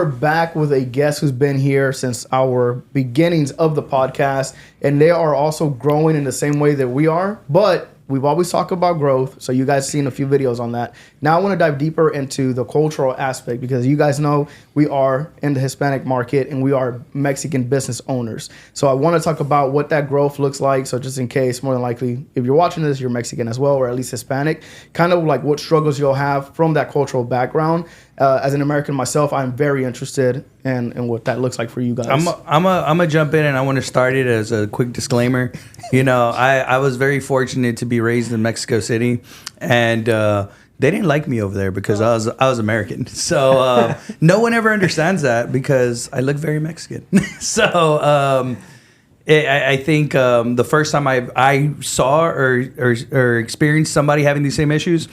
We're back with a guest who's been here since our beginnings of the podcast, and they are also growing in the same way that we are, but we've always talked about growth, so you guys seen a few videos on that. Now I want to dive deeper into the cultural aspect, because you guys know we are in the Hispanic market and we are Mexican business owners. So I want to talk about what that growth looks like. So just in case, more than likely, if you're watching this, you're Mexican as well, or at least Hispanic, kind of like what struggles you'll have from that cultural background. As an American myself, I'm very interested in what that looks like for you guys. I'm a jump in, and I want to start it as a quick disclaimer. You know, I was very fortunate to be raised in Mexico City, and they didn't like me over there because I was American. So no one ever understands that because I look very Mexican. So I think the first time I saw or experienced somebody having these same issues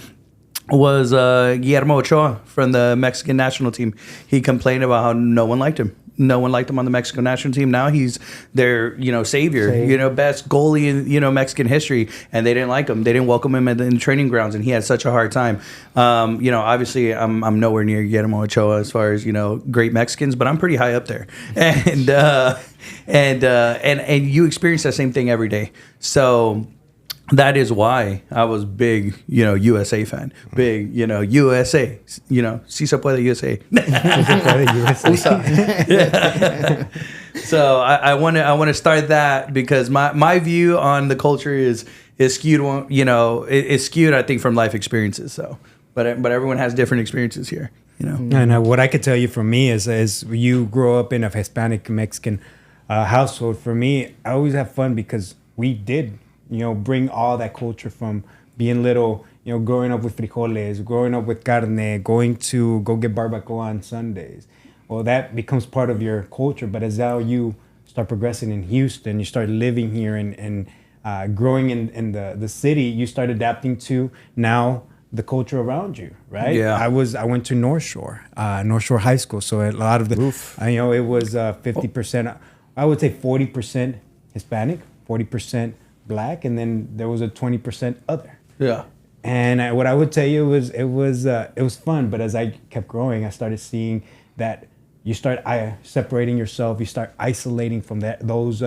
was Guillermo Ochoa from the Mexican national team. He complained about how no one liked him. No one liked him on the Mexico national team. Now he's their, savior, best goalie in, Mexican history. And they didn't like him. They didn't welcome him in the training grounds, and he had such a hard time. Obviously I'm nowhere near Guillermo Ochoa as far as, great Mexicans, but I'm pretty high up there. And you experience that same thing every day. So that is why I was big, USA fan. Big, USA. Si se puede USA. So I want to start that because my view on the culture is skewed. It's skewed, I think, from life experiences. So, but everyone has different experiences here. And what I could tell you from me is you grow up in a Hispanic Mexican household. For me, I always have fun because we did. Bring all that culture from being little, growing up with frijoles, growing up with carne, going to go get barbacoa on Sundays. Well, that becomes part of your culture. But as now you start progressing in Houston, you start living here and growing in the city, you start adapting to now the culture around you, right? Yeah. I went to North Shore High School. So a lot of the, it was 50%, I would say 40% Hispanic, 40% Black, and then there was a 20% other. Yeah. And what I would tell you was it was fun, but as I kept growing, I started seeing that you start separating yourself, you start isolating from those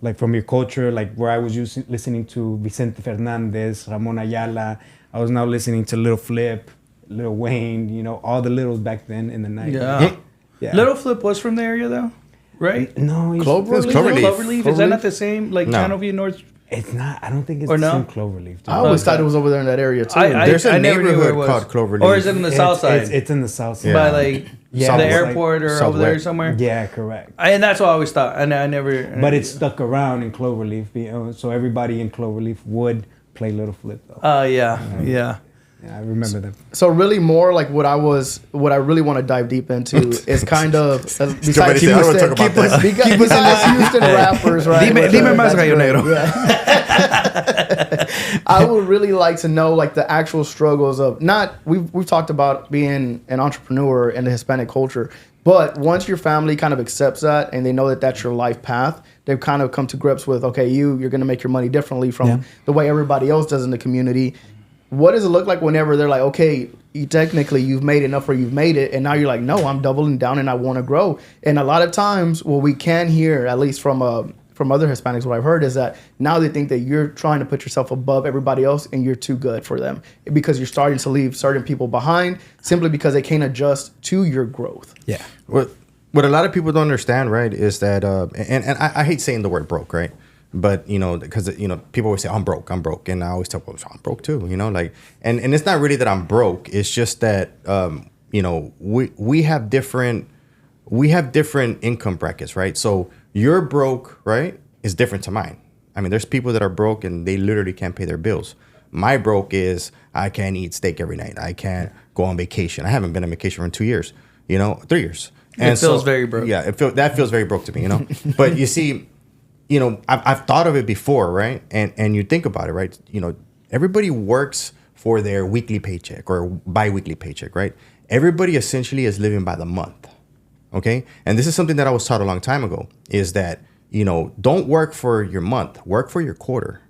like from your culture, like where I was listening to Vicente Fernandez, Ramon Ayala. I was now listening to Little Flip, Lil Wayne, all the littles back then in the 90s. Yeah. Little Flip was from the area though, right? No, Cloverleaf. Is that not the same? Like Channel View North. It's not. I don't think it's the same Cloverleaf. I always thought it was over there in that area too. There's a neighborhood called Cloverleaf. Or is it in the south side? It's in the south side. By the airport or over there somewhere? Yeah, correct. And that's what I always thought. And I never... But it stuck around in Cloverleaf. So everybody in Cloverleaf would play Little Flip though. Oh, yeah. Yeah, I remember them. So really more like what I really want to dive deep into is kind of besides keep us in this Houston rappers, right? Dime más, Gallo Negro. I would really like to know like the actual struggles of we've talked about being an entrepreneur in the Hispanic culture, but once your family kind of accepts that and they know that that's your life path, they've kind of come to grips with, okay, you're going to make your money differently from the way everybody else does in the community. What does it look like whenever they're like, okay, you've made enough or you've made it, and now you're like, no, I'm doubling down and I want to grow. And a lot of times what we can hear, at least from other Hispanics, what I've heard is that now they think that you're trying to put yourself above everybody else and you're too good for them because you're starting to leave certain people behind simply because they can't adjust to your growth. Yeah. What a lot of people don't understand, right, is that, and I hate saying the word broke, right? But, because, people always say, I'm broke. And I always tell people, I'm broke too, and it's not really that I'm broke. It's just that, we have different income brackets, right? So your broke, right, is different to mine. I mean, there's people that are broke and they literally can't pay their bills. My broke is I can't eat steak every night. I can't go on vacation. I haven't been on vacation for 2 years, 3 years. And it feels very broke. Yeah, that feels very broke to me, But you see, I've thought of it before, right? And you think about it, right? Everybody works for their weekly paycheck or bi-weekly paycheck, right? Everybody essentially is living by the month, okay? And this is something that I was taught a long time ago, is that, don't work for your month, work for your quarter.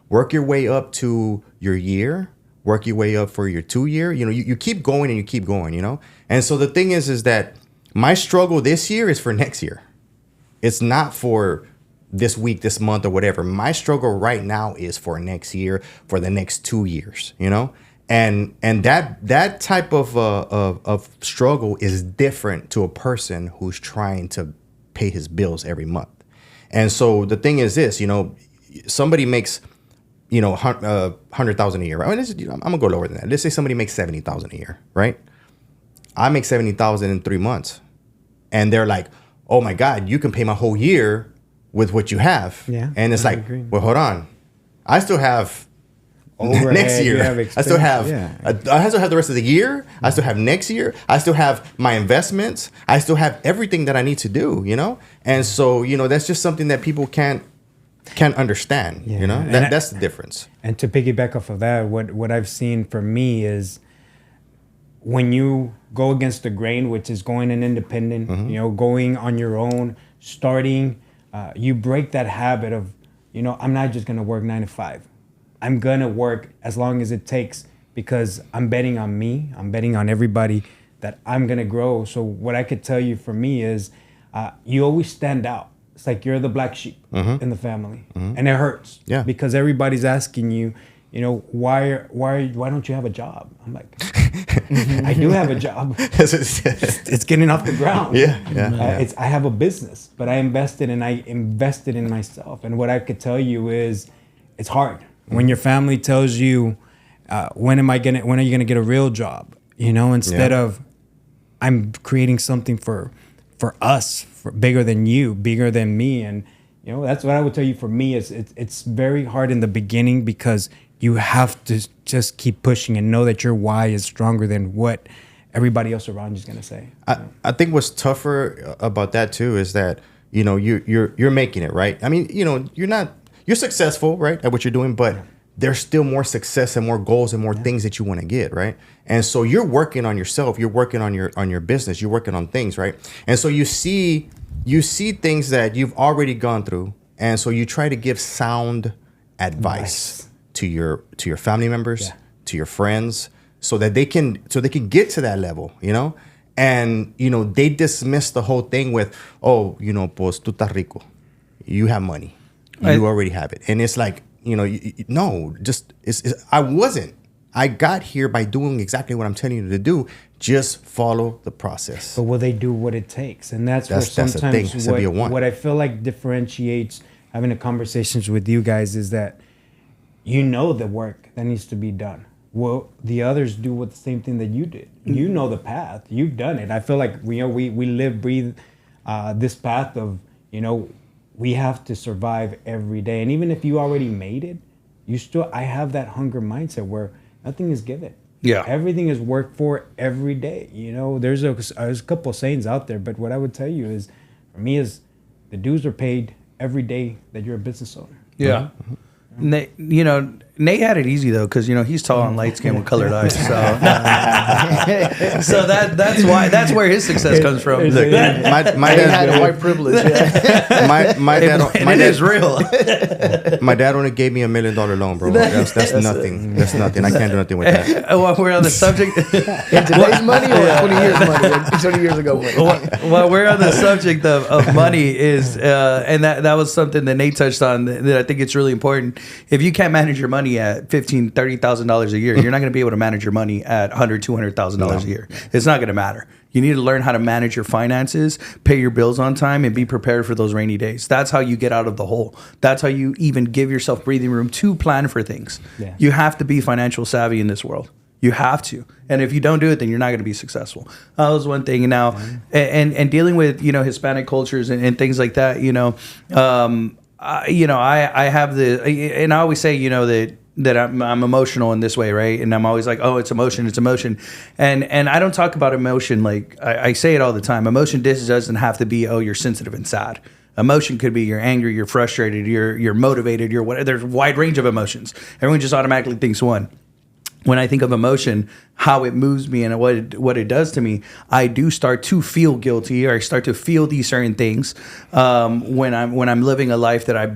Work your way up to your year, work your way up for your 2 year. You keep going and you keep going, And so the thing is that My struggle this year is for next year. It's not for this week, this month, or whatever. My struggle right now is for next year, for the next 2 years, you know? And that type of struggle is different to a person who's trying to pay his bills every month. And so the thing is this, you know, somebody makes, you know, 100,000 a year. Right? I mean, I'm gonna go lower than that. Let's say somebody makes 70,000 a year, right? I make 70,000 in 3 months, and they're like, "Oh my God, you can pay my whole year with what you have." Yeah, and it's I like, agree. well, hold on, I still have Overhead, next you year. have I still have. expense, I still have the rest of the year. I still have next year. I still have my investments. I still have everything that I need to do. You know, and so you know that's just something that people can't understand. Yeah. You know, And that's the difference. And to piggyback off of that, what I've seen for me is when you go against the grain, which is going an independent, you know, going on your own, starting, you break that habit of, you know, I'm not just going to work 9 to 5. I'm going to work as long as it takes because I'm betting on me. I'm betting on everybody that I'm going to grow. So what I could tell you for me is you always stand out. It's like you're the black sheep in the family, and it hurts. Yeah. Because everybody's asking you, you know, why don't you have a job? I'm like, I do have a job. It's getting off the ground. Yeah. I have a business, but I invested in myself. And what I could tell you is, it's hard when your family tells you, when are you gonna get a real job? You know, instead of I'm creating something for us, for bigger than you, bigger than me. And, you know, that's what I would tell you for me is it's very hard in the beginning because you have to just keep pushing and know that your why is stronger than what everybody else around you is going to say. I think what's tougher about that too is that, you know, you're making it, right? I mean, you know, you're successful, right, at what you're doing, but there's still more success and more goals and more things that you want to get, right? And so you're working on yourself, you're working on your business, you're working on things, right? And so you see things that you've already gone through, and so you try to give sound advice to your family members, to your friends, so they can get to that level, you know? And you know, they dismiss the whole thing with, "Oh, you know, pues tú estás rico. You have money. You already have it." And it's like, you know, no, just I wasn't. I got here by doing exactly what I'm telling you to do. Just follow the process. But will they do what it takes? And that's where sometimes what I feel like differentiates having the conversations with you guys is that you know the work that needs to be done. Well, the others do what the same thing that you did. You know the path. You've done it. I feel like we live, breathe this path of, you know, we have to survive every day. And even if you already made it, I have that hunger mindset where nothing is given. Yeah. Everything is worked for every day. You know, there's a couple of sayings out there, but what I would tell you is, for me, is the dues are paid every day that you're a business owner. Yeah. Nate, you know, Nate had it easy though, because you know he's tall and light skinned with colored eyes. So, so that's where his success comes from. Look, my dad had white privilege. Yeah. my dad is real. My dad only gave me $1 million loan, bro. That's nothing. That's nothing. I can't do nothing with that. While we're on the subject, In today's money or 20 years money? Like 20 years ago money. while we're on the subject of money is, and that was something that Nate touched on that I think it's really important. If you can't manage your money at $15,000-$30,000 a year, you're not going to be able to manage your money at $100,000-$200,000 a year. It's not going to matter. You need to learn how to manage your finances, pay your bills on time, and be prepared for those rainy days. That's how you get out of the hole. That's how you even give yourself breathing room to plan for things. Yeah. You have to be financial savvy in this world. You have to. And if you don't do it, then you're not going to be successful. That was one thing. Now, and dealing with, you know, Hispanic cultures and things like that, you know, I have and I always say, you know, that I'm emotional in this way, right? And I'm always like, oh, it's emotion. And I don't talk about emotion like I say it all the time. Emotion doesn't have to be, oh, you're sensitive and sad. Emotion could be you're angry, you're frustrated, you're motivated, you're whatever. There's a wide range of emotions. Everyone just automatically thinks one. When I think of emotion, how it moves me and what it does to me, I do start to feel guilty, or I start to feel these certain things when I'm living a life that I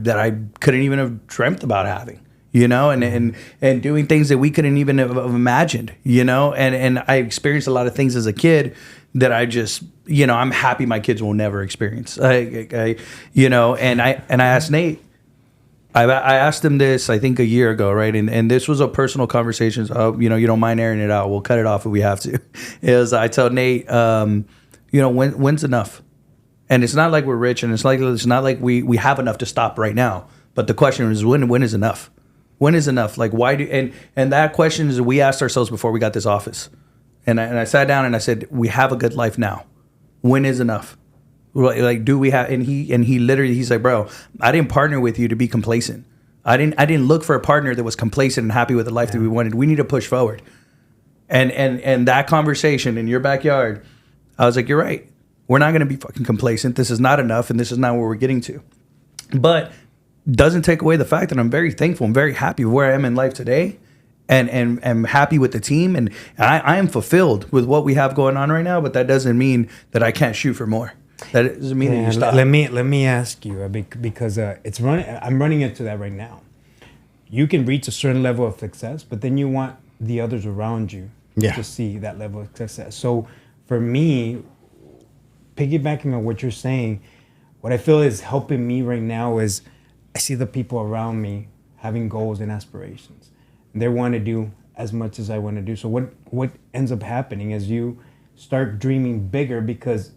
couldn't even have dreamt about having. you know, and doing things that we couldn't even have imagined, you know, and I experienced a lot of things as a kid that I just, you know, I'm happy my kids will never experience. You know, and I asked Nate, I asked him this, I think a year ago, right? And this was a personal conversation. So, you know, you don't mind airing it out. We'll cut it off if we have to. I told Nate, you know, when's enough? And it's not like we're rich, and it's not like we have enough to stop right now. But the question is, when is enough? When is enough? Like, why do, and that question is we asked ourselves before we got this office. And I sat down and I said, we have a good life now. When is enough? Like, do we have? And he literally, he's like, bro, I didn't partner with you to be complacent. I didn't look for a partner that was complacent and happy with the life that we wanted. We need to push forward. And that conversation in your backyard, I was like, you're right. We're not going to be fucking complacent. This is not enough, and this is not where we're getting to. But doesn't take away the fact that I'm very thankful. I'm very happy with where I am in life today, and am happy with the team, and I am fulfilled with what we have going on right now. But that doesn't mean that I can't shoot for more. That doesn't mean that you stop. Let me ask you, because it's running. I'm running into that right now. You can reach a certain level of success, but then you want the others around you to see that level of success. So for me, piggybacking on what you're saying, what I feel is helping me right now is I see the people around me having goals and aspirations. And they want to do as much as I want to do. So what ends up happening is you start dreaming bigger because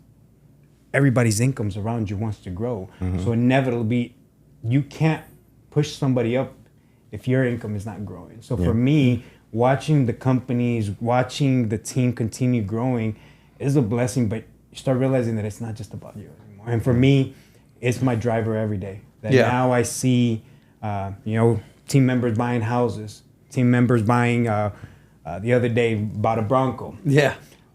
everybody's incomes around you wants to grow. Mm-hmm. So inevitably, you can't push somebody up if your income is not growing. So for me, watching the companies, watching the team continue growing is a blessing, but you start realizing that it's not just about you anymore. And for me, it's my driver every day. That now I see, team members buying houses, team members buying, the other day bought a Bronco. Yeah.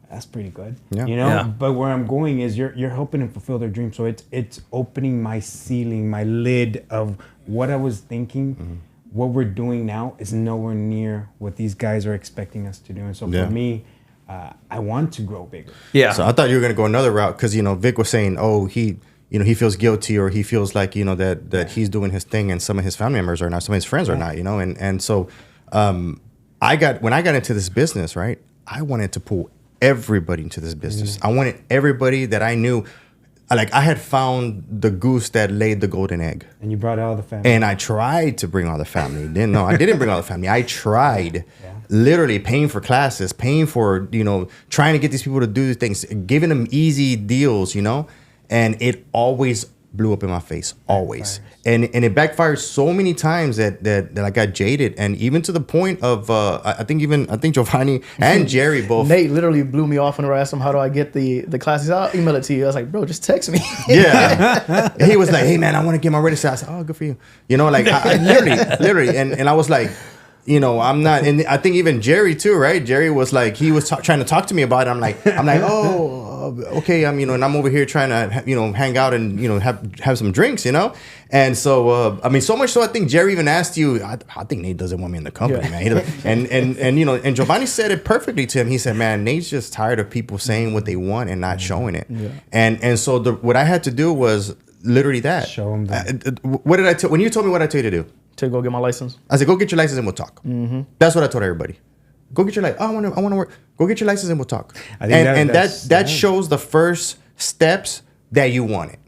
That's pretty good. Yeah. You know, but where I'm going is you're helping them fulfill their dreams. So it's opening my ceiling, my lid of what I was thinking. Mm-hmm. What we're doing now is nowhere near what these guys are expecting us to do. And so for me, I want to grow bigger. Yeah. So I thought you were going to go another route because, Vic was saying, he feels guilty, or he feels like, that he's doing his thing and some of his family members are not, some of his friends are not, and so when I got into this business, right, I wanted to pull everybody into this business. I wanted everybody that I knew. Like, I had found the goose that laid the golden egg. And you brought all the family. And I tried to bring all the family. I didn't bring all the family. I tried literally paying for classes, paying for, trying to get these people to do things, giving them easy deals, and it always blew up in my face, always. And it backfired so many times that I got jaded, and even to the point of I think Giovanni and Jerry both. Nate literally blew me off when I asked him, how do I get the classes? I'll email it to you. I was like, bro, just text me. Yeah. He was like, hey man, I want to get my register. I said, oh, good for you. I literally, and I was like, I'm not, and I think even Jerry too, right? Jerry was like, he was trying to talk to me about it. I'm like, oh, okay, and I'm over here trying to, hang out and, have some drinks, and so, so much so, I think Jerry even asked you, I think Nate doesn't want me in the company, man. And Giovanni said it perfectly to him. He said, man, Nate's just tired of people saying what they want and not showing it. Yeah. And so what I had to do was literally that. Show him that. What did I tell, when you told me what I told you to do? To go get my license. I said, go get your license and we'll talk. Mm-hmm. That's what I told everybody. Go get your license. Oh, I want to work. Go get your license and we'll talk. That shows the first steps that you want it.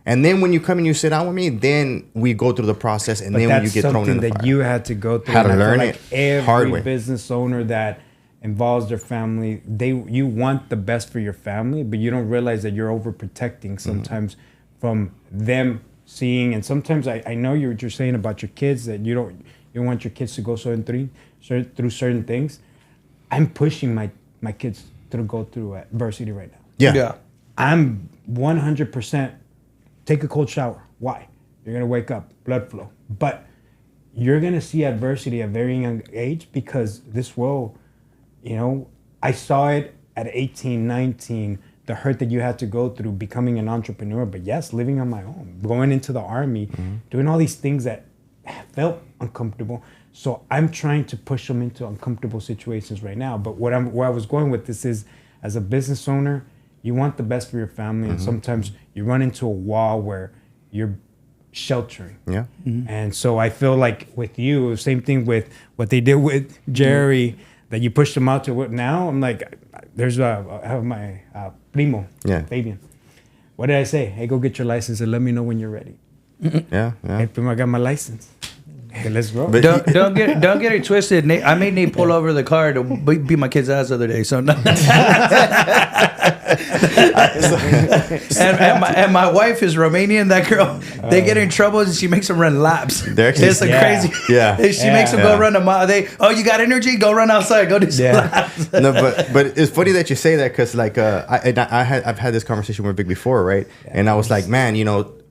And then when you come and you sit down with me, then we go through the process, and then when you get thrown in the fire. That you had to go through. How to learn it hard way. Every business owner that involves their family, you want the best for your family, but you don't realize that you're overprotecting sometimes from them seeing. And sometimes I know what you're saying about your kids, that you don't want your kids to go through certain things. I'm pushing my kids to go through adversity right now. Yeah. I'm 100% take a cold shower. Why? You're going to wake up, blood flow. But you're going to see adversity at a very young age, because this world, I saw it at 18, 19, the hurt that you had to go through becoming an entrepreneur. But yes, living on my own, going into the army, doing all these things that felt uncomfortable. So I'm trying to push them into uncomfortable situations right now. But where I was going with this is, as a business owner, you want the best for your family, and sometimes you run into a wall where you're sheltering. Yeah. And so I feel like with you, same thing with what they did with Jerry, that you pushed him out to what now. I'm like, I have my primo, Fabian. What did I say? Hey, go get your license and let me know when you're ready. Yeah. Hey, primo, I got my license. Okay, let's go. But- Don't get it twisted. Nate, I made Nate pull over the car to beat my kid's ass the other day. So no. and my wife is Romanian. That girl, they get in trouble and she makes them run laps. It's like crazy. Yeah. She makes them go run a mile. You got energy? Go run outside. Go do some laps. No, but it's funny that you say that because like I've had this conversation with Vic before, right? And I was like, man,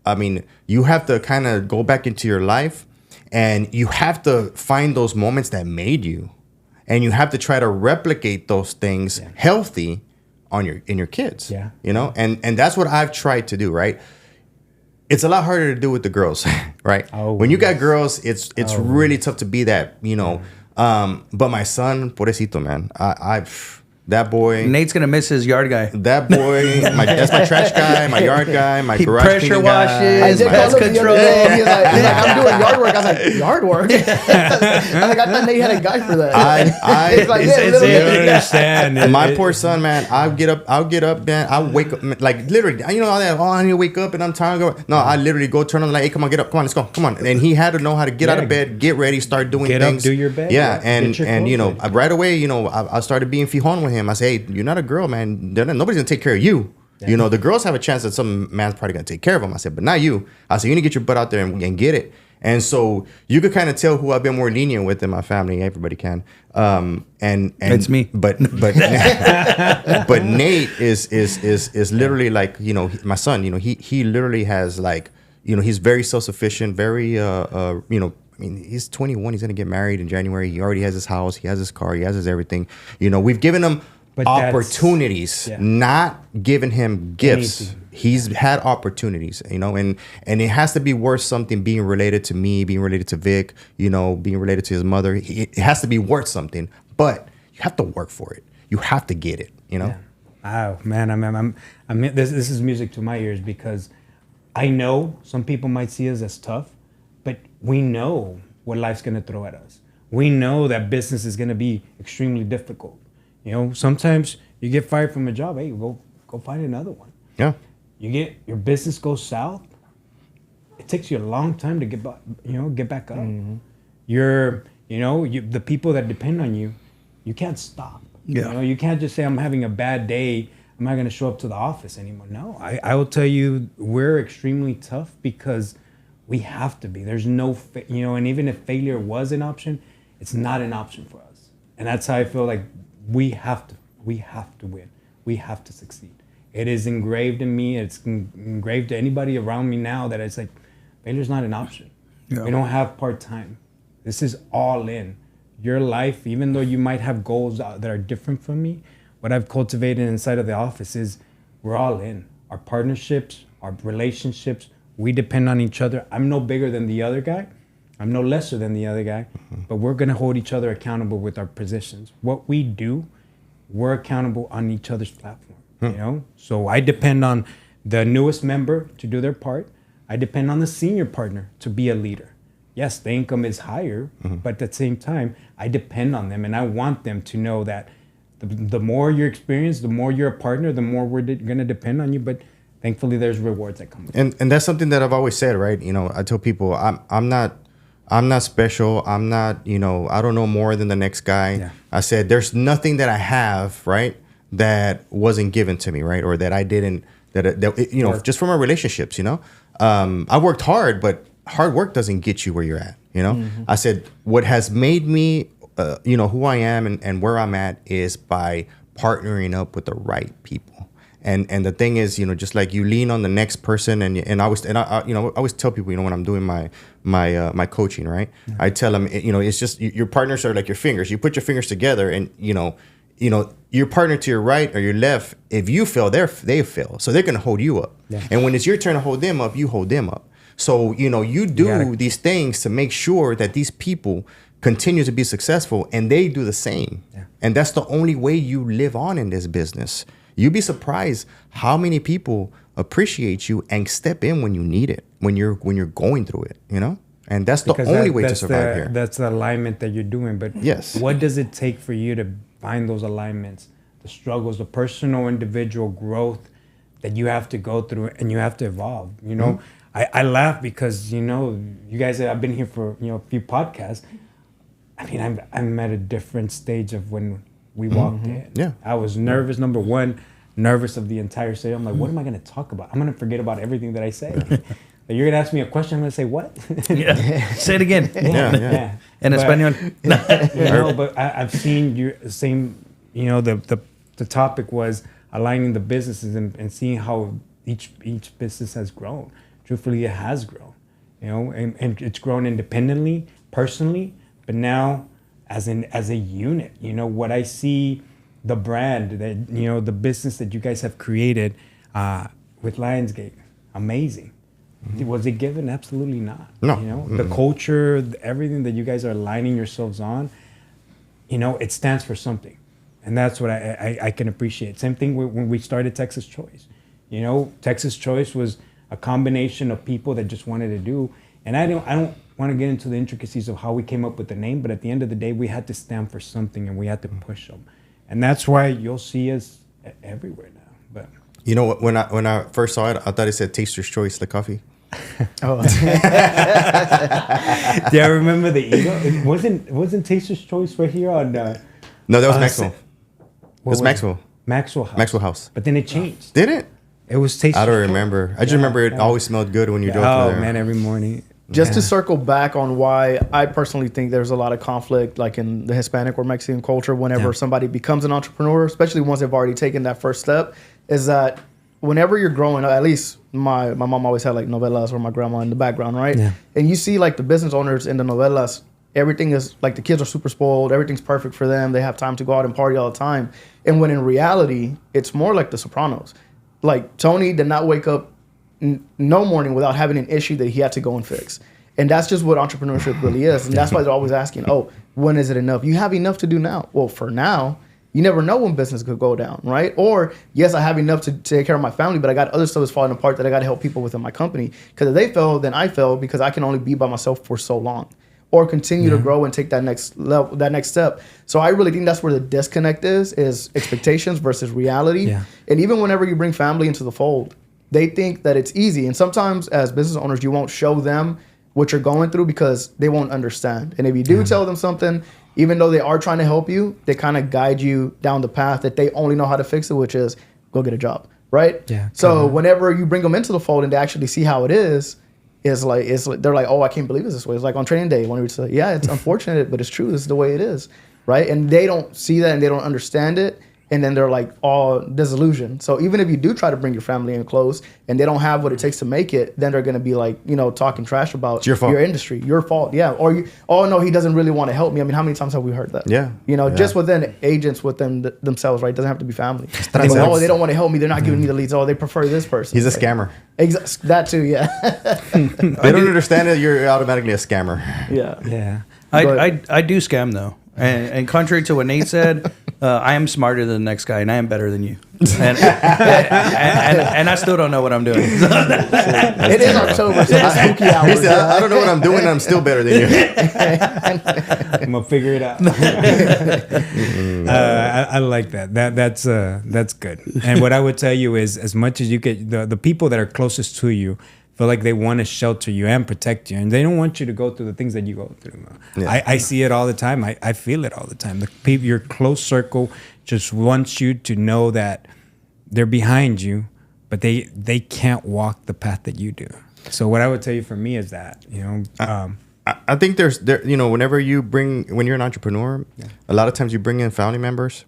I mean, you have to kind of go back into your life. And you have to find those moments that made you, and you have to try to replicate those things healthy in your kids. Yeah. And that's what I've tried to do. Right. It's a lot harder to do with the girls, right? When you got girls, it's really tough to be that. But my son, pobrecito, man, that boy. Nate's gonna miss his yard guy. That boy, that's my trash guy, my yard guy, my garage pressure washes. I did Pest call him the other control. day. He's like, I'm doing yard work. I was like, yard work? I thought Nate had a guy for that. He's like, You don't understand. My poor son, man. I'll get up, man. I'll wake up, like literally. All that. I need to wake up, and I'm tired. No, I literally go turn on the light. Hey, come on, get up. Come on, let's go. Come on. And he had to know how to get out of bed, get ready, start doing Get things. up, do your bed. Yeah, and ready. right away, I started being fijon with him. I say, hey, you're not a girl, man. Nobody's gonna take care of you. Yeah. The girls have a chance that some man's probably gonna take care of them. I said, but not you. I said, you need to get your butt out there and get it. And so you could kind of tell who I've been more lenient with in my family. Everybody can. And it's me. But but Nate is literally like my son. He literally has like he's very self-sufficient. Very I mean, he's 21. He's gonna get married in January. He already has his house. He has his car. He has his everything. We've given him opportunities, not given him gifts. Anything. He's had opportunities, and it has to be worth something. Being related to me, being related to Vic, being related to his mother. It has to be worth something, but you have to work for it. You have to get it. Yeah. Oh man, I'm this is music to my ears because I know some people might see us as tough, but we know what life's gonna throw at us. We know that business is gonna be extremely difficult. Sometimes you get fired from a job. Hey, go find another one. Yeah. Your business goes south. It takes you a long time to get back up. Mm-hmm. The people that depend on you, you can't stop. Yeah. You can't just say I'm having a bad day. I'm not going to show up to the office anymore. No, I will tell you, we're extremely tough because we have to be. There's no, and even if failure was an option, it's not an option for us. And that's how I feel like we have to win. We have to succeed. It is engraved in me. It's engraved to anybody around me now that it's like, failure's not an option. Yeah. We don't have part-time. This is all in. Your life, even though you might have goals that are different from me, what I've cultivated inside of the office is we're all in. Our partnerships, our relationships, we depend on each other. I'm no bigger than the other guy. I'm no lesser than the other guy, but we're going to hold each other accountable with our positions. What we do, we're accountable on each other's platform, So I depend on the newest member to do their part. I depend on the senior partner to be a leader. Yes, the income is higher, but at the same time, I depend on them, and I want them to know that the more you're experienced, the more you're a partner, the more we're going to depend on you. But thankfully, there's rewards that come with it. And that's something that I've always said, right? I tell people I'm not special. I'm not, I don't know more than the next guy. Yeah. I said, there's nothing that I have, right, that wasn't given to me, right? Or that I didn't, just from our relationships, I worked hard, but hard work doesn't get you where you're at, I said, what has made me, who I am and where I'm at is by partnering up with the right people. And the thing is, just like you lean on the next person, and I always tell people, when I'm doing my coaching, right? Yeah. I tell them, it's just your partners are like your fingers. You put your fingers together, and your partner to your right or your left. If you fail, they fail, so they're gonna hold you up. Yeah. And when it's your turn to hold them up, you hold them up. So you do these things to make sure that these people continue to be successful, and they do the same. Yeah. And that's the only way you live on in this business. You'd be surprised how many people appreciate you and step in when you need it. when you're going through it, and that's the only way to survive here. That's the alignment that you're doing. But Yes. what does it take for you to find those alignments, the struggles, the personal, individual growth that you have to go through and you have to evolve? I laugh because you guys, I've been here for a few podcasts. I mean, I'm at a different stage of when we walked in. Yeah. I was nervous. Number one, nervous of the entire city. I'm like, what am I going to talk about? I'm going to forget about everything that I say. You're going to ask me a question. I'm going to say, what? Yeah. Say it again. Yeah. In Espanol. But I've seen you same. The topic was aligning the businesses and seeing how each business has grown. Truthfully, it has grown. And it's grown independently, personally, but now as a unit. What I see, the brand that the business that you guys have created with Lionsgate, amazing. Was it given? Absolutely not. No. The culture, everything that you guys are aligning yourselves on, it stands for something, and that's what I can appreciate. Same thing when we started Texas Choice. Texas Choice was a combination of people that just wanted to do, and I don't want to get into the intricacies of how we came up with the name, but at the end of the day, we had to stand for something and we had to push them, and that's why you'll see us everywhere now. But when I first saw it, I thought it said Taster's Choice, the coffee. Oh, do I remember the ego? It wasn't Taster's Choice right here on? No, that was Maxwell. That's Maxwell. Maxwell House. Maxwell House. But then it changed. Did it? It was Taster's I don't Choice. remember. I just remember it always smelled good when you drove through there. Oh man, every morning. Just to circle back on why I personally think there's a lot of conflict, like in the Hispanic or Mexican culture, whenever somebody becomes an entrepreneur, especially once they've already taken that first step, is that whenever you're growing, at least my mom always had like novelas or my grandma in the background, right? Yeah. And you see like the business owners in the novelas, everything is like the kids are super spoiled, everything's perfect for them, they have time to go out and party all the time. And when in reality, it's more like The Sopranos. Like Tony did not wake up no morning without having an issue that he had to go and fix. And that's just what entrepreneurship really is. And that's why they're always asking, when is it enough? You have enough to do now. Well, for now, you never know when business could go down, right? Or, yes, I have enough to take care of my family, but I got other stuff that's falling apart that I got to help people within my company. Because if they fail, then I fail because I can only be by myself for so long. Or continue to grow and take that next level, that next step. So I really think that's where the disconnect is expectations versus reality. Yeah. And even whenever you bring family into the fold, they think that it's easy. And sometimes as business owners, you won't show them what you're going through because they won't understand. And if you do tell them something, even though they are trying to help you, they kind of guide you down the path that they only know how to fix it, which is go get a job, right? Yeah. So whenever you bring them into the fold and they actually see how it is like they're like, oh, I can't believe it's this way. It's like on training day when we say, yeah, it's unfortunate, but it's true. This is the way it is, right? And they don't see that and they don't understand it. And then they're like all disillusioned. So even if you do try to bring your family in close and they don't have what it takes to make it, then they're going to be like, talking trash about your industry, your fault. Yeah. Or no, he doesn't really want to help me. I mean, how many times have we heard that? Yeah. Just within agents within themselves, right? It doesn't have to be family. They go, they don't want to help me. They're not giving me the leads. Oh, they prefer this person. He's a scammer. That too, yeah. They don't understand it. You're automatically a scammer. Yeah. Yeah. I do scam though. And contrary to what Nate said, I am smarter than the next guy, and I am better than you. And I still don't know what I'm doing. It is October, so it's spooky hours. He said, I don't know what I'm doing, and I'm still better than you. I'm gonna figure it out. I like that. That's good. And what I would tell you is, as much as you get the people that are closest to you feel like they want to shelter you and protect you, and they don't want you to go through the things that you go through. Yeah. I see it all the time. I feel it all the time. The people, your close circle just wants you to know that they're behind you, but they can't walk the path that you do. So what I would tell you for me is that, I think whenever when you're an entrepreneur, a lot of times you bring in family members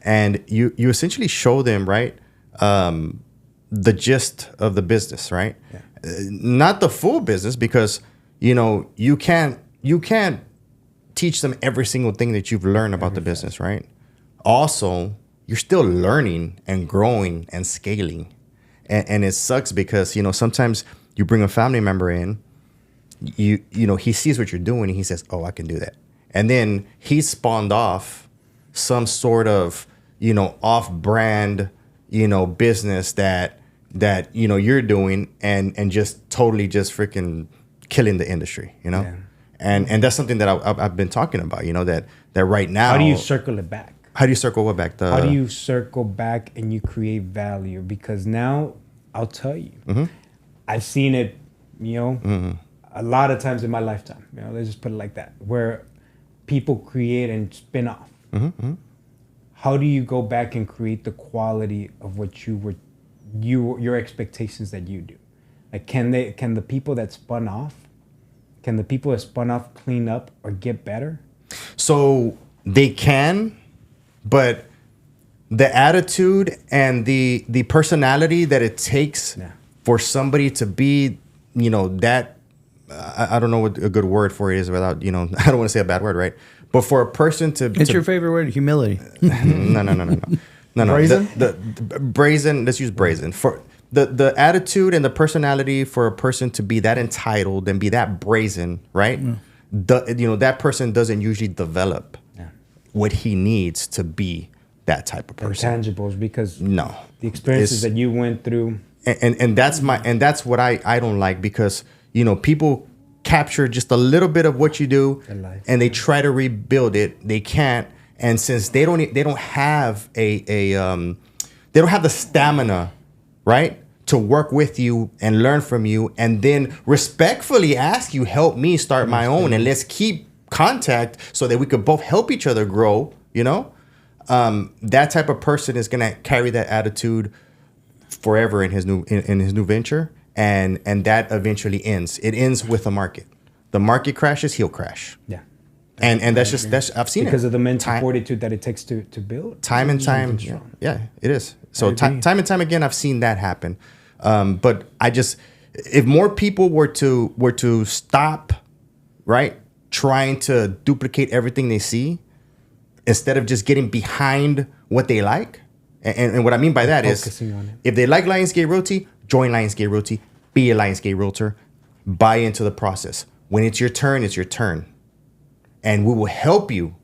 and you essentially show them, right, the gist of the business, right? Yeah. Not the full business, because you can't teach them every single thing that you've learned about the business, right? Also, you're still learning and growing and scaling, and it sucks because sometimes you bring a family member in, he sees what you're doing and he says, oh, I can do that, and then he spawned off some sort of off-brand business that that you're doing and just totally just freaking killing the industry, Yeah. and that's something that I've been talking about, that right now. How do you circle it back? How do you circle what back? How do you circle back and you create value? Because now I'll tell you, I've seen it, a lot of times in my lifetime. Let's just put it like that, where people create and spin off. How do you go back and create the quality of what your expectations that you do? Like, can the people that spun off clean up or get better? So they can, but the attitude and the personality that it takes for somebody to be, that I don't know what a good word for it is without, I don't want to say a bad word, right? But for a person to... It's your favorite word, humility. No. Brazen? The brazen, let's use brazen. For the attitude and the personality for a person to be that entitled and be that brazen, right? That person doesn't usually develop what he needs to be that type of person. Intangibles, because the experiences that you went through. And that's what I don't like, because people capture just a little bit of what you do and they try to rebuild it. They can't. And since they don't have they don't have the stamina, right, to work with you and learn from you and then respectfully ask you, help me start my own, and let's keep contact so that we could both help each other grow, that type of person is going to carry that attitude forever in his new venture. And that eventually ends. It ends with the market. The market crashes, he'll crash. Yeah. And that's I've seen because it. of the mental fortitude that it takes to build. Time and time. Yeah, it is. So time and time again, I've seen that happen. But if more people were to stop, right, trying to duplicate everything they see, instead of just getting behind what they like, and what I mean by that is, if they like Lionsgate Realty, join Lionsgate Realty, be a Lionsgate Realtor, buy into the process. When it's your turn, it's your turn. And we will help you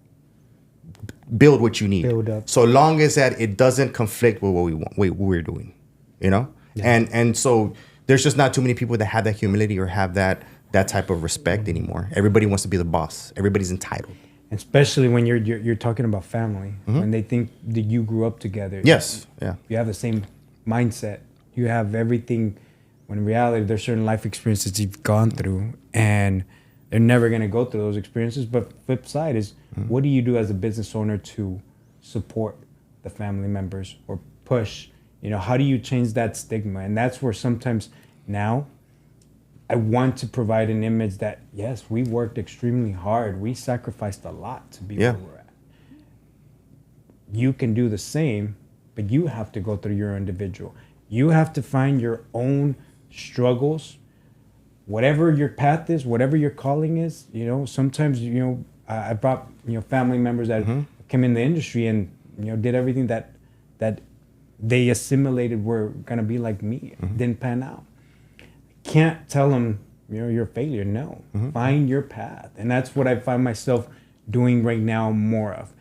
build what you need. Build up. So long as that it doesn't conflict with what we're doing, Yeah. And so there's just not too many people that have that humility or have that type of respect anymore. Everybody wants to be the boss. Everybody's entitled. Especially when you're talking about family, when they think that you grew up together. Yes. Yeah. You have the same mindset. You have everything, when in reality there's certain life experiences you've gone through and they're never going to go through those experiences. But flip side is, what do you do as a business owner to support the family members or push? How do you change that stigma? And that's where sometimes now I want to provide an image that, yes, we worked extremely hard. We sacrificed a lot to be where we're at. You can do the same, but you have to go through your individual. You have to find your own struggles. Whatever your path is, whatever your calling is, sometimes, I brought, family members that came in the industry and, did everything that they assimilated were going to be like me. Didn't pan out. Can't tell them, you're a failure. No, find your path. And that's what I find myself doing right now more of.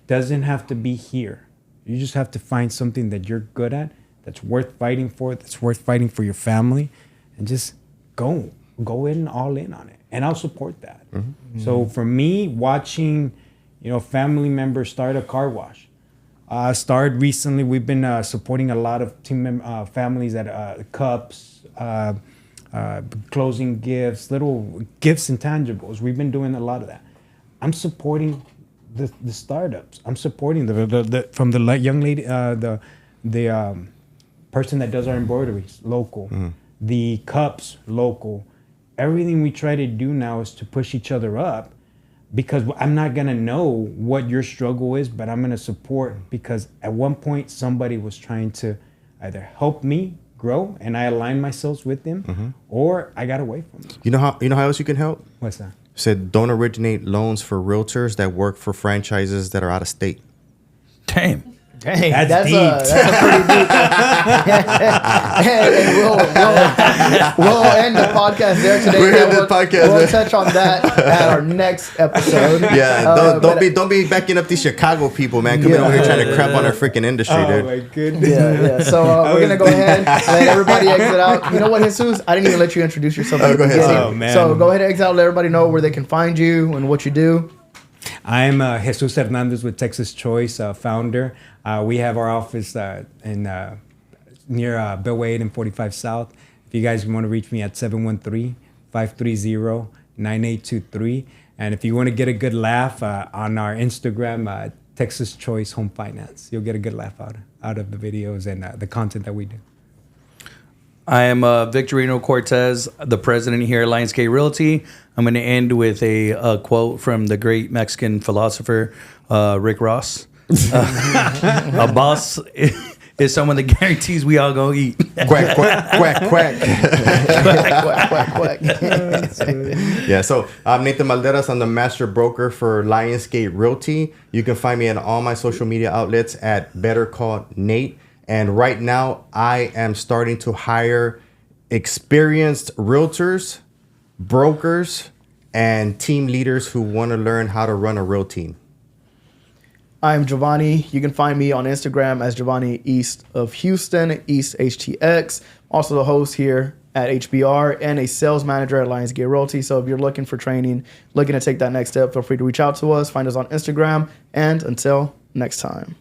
Doesn't have to be here. You just have to find something that you're good at, that's worth fighting for, that's worth fighting for your family, and just go in all in on it, and I'll support that. So for me, watching family members start a car wash, started recently. We've been supporting a lot of families at cups, closing gifts, little gifts and tangibles. We've been doing a lot of that. I'm supporting the startups. I'm supporting the from the young lady, the person that does our embroideries, local. The cups, local. Everything we try to do now is to push each other up, because I'm not going to know what your struggle is, but I'm going to support, because at one point somebody was trying to either help me grow and I aligned myself with them, or I got away from them. You know how else you can help? What's that? Said don't originate loans for realtors that work for franchises that are out of state. Damn. Dang, That's deep. That's a pretty deep. And we'll end the podcast there today. We'll end the podcast We'll there. touch on that at our next episode. Yeah, don't be backing up these Chicago people, man. Coming over here trying to crap on our freaking industry, Oh dude. my goodness. Yeah. So we're gonna go ahead, let everybody exit out. You know what, Jesus? I didn't even let you introduce yourself. Oh, go ahead. Oh, man. So go ahead and exit out. Let everybody know where they can find you and what you do. I'm Jesus Hernandez with Texas Choice, founder. We have our office in near Bellway and 45 South. If you guys want to reach me at 713-530-9823. And if you want to get a good laugh on our Instagram, Texas Choice Home Finance. You'll get a good laugh out of the videos and the content that we do. I am Victorino Cortez, the president here at Lionsgate Realty. I'm going to end with a quote from the great Mexican philosopher, Rick Ross. A boss is someone that guarantees we all go eat. Quack, quack, quack, quack. Quack. Yeah, so I'm Nathan Malderas. I'm the master broker for Lionsgate Realty. You can find me on all my social media outlets at Better Call Nate. And right now, I am starting to hire experienced realtors, brokers, and team leaders who want to learn how to run a real team. I'm Giovanni. You can find me on Instagram as Giovanni East of Houston, East HTX. Also the host here at HBR and a sales manager at Lionsgate Realty. So if you're looking for training, looking to take that next step, feel free to reach out to us. Find us on Instagram. And until next time.